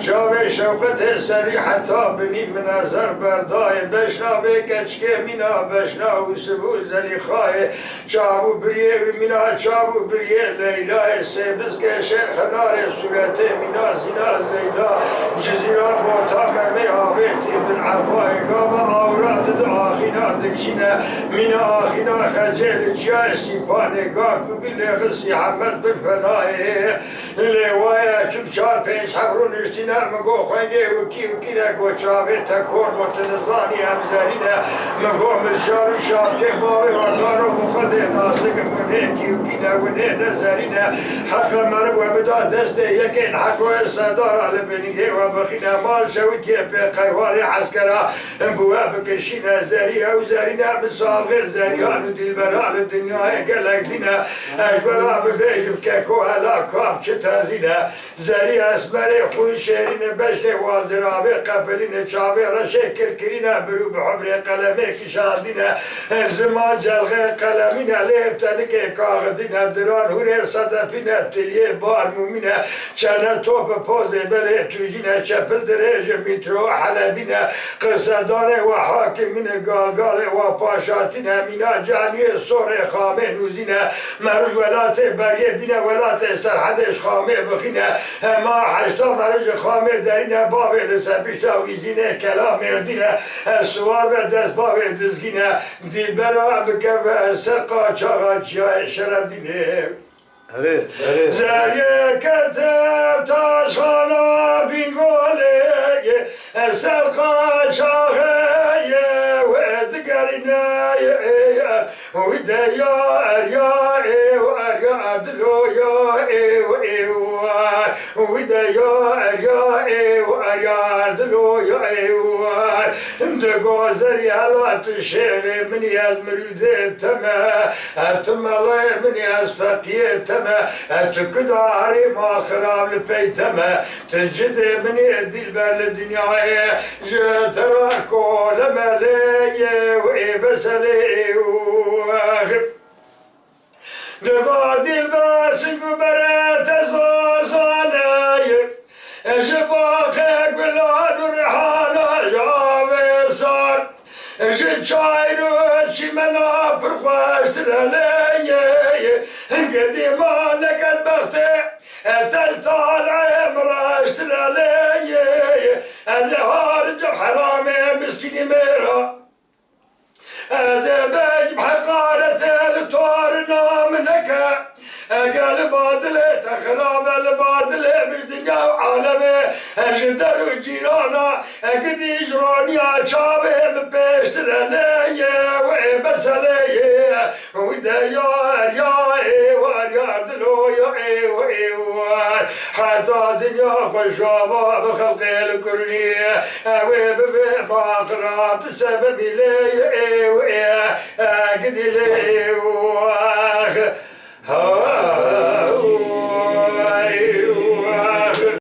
چاوه شوقت سری حتی بنی منظر بردای بشناوه کچکه مینا بشناو سبو زلی خواه چاو بریه و مینا چاو بریه لیلای سیبز که شرخ نار صورت مینا زینا زیدا جزیرا بوتا ممی آویتی بن عبای گاوا آوراد دو آخینا دکشینه مینا آخینا خجل جای سیپانه گا کبی لغسی حمد بالفنای لیوایا چون چار پنج حبرون اشتینا مگو خوانگه وکی نگو چاوه تکور متنظانی همزرینه مگو ملشار و شابکه باوی وکانو بخود ناسک منه کیوکی نونه نظرینه حق مرب و بدا دست یکین حق و صدار لبنگه و بخینه مال شوید که پی قیواری عسکره بوه بکشینه زریه و زرینه بسالغه زریان و دیلبران دنیای گلک دینه اجبرا ببیجم که کوهلا کام چه ترزینه زری اسمر خون شهرینه بشن وازرابه قبلینه چاوه رشه کلکرینه برو بحبر قلمه کشاندینه زمان جلغه قلمینه لیفتنک کاغدینه دران هوره صدفینه تلیه بار مومینه چنه توپ پوزه بله توجینه چپل درج میترو حلبینه قصدانه و حاکمینه گالگاله و پاشاتینه مینا جانیه سور خامه نوزینه مروج ولات بریه بینه ولات سرحدش خامه بخینه ما حشتا مروج خامه درینه بابه لسپیشتا ویزینه کلام مردینه سوار به دست بابه دزگینه دیلبرا بکه سر قاچاقا چیای شرف دینه زریه کتب تاشخانا بینگوله سر قاچاقه و دگرینه و دیا اریا و اریا دلو یا و دیا اریا و اریا دلو یا دگوزری حالات شیخ منی از مروده تمه منی از فقیه تمه تکداری ما خراب لپی تمه تجد منی دیل بر دنیای جتراکو لملیه و ای بسلی دگو دیل بسنگو برات ازوزانه جباقه گلان و رحانه جاوه سار چای رو چی منا پرخوشت رلیه قدیما نکد بخته تجتال امراشت رلیه از هارجم حرامه مسکینی میرا از بجم حقارت التوار نام نکه قال بادله تخراب البادله بالدنيا وعالمه اجدر وجيرانا اقدي جرانيا شابه ببشترانيه وبسليه ودايا يا واريا دلو يا حتى دنيا خشابه بخلق الكرنيه وبما خراب تسبب لي اقدي لي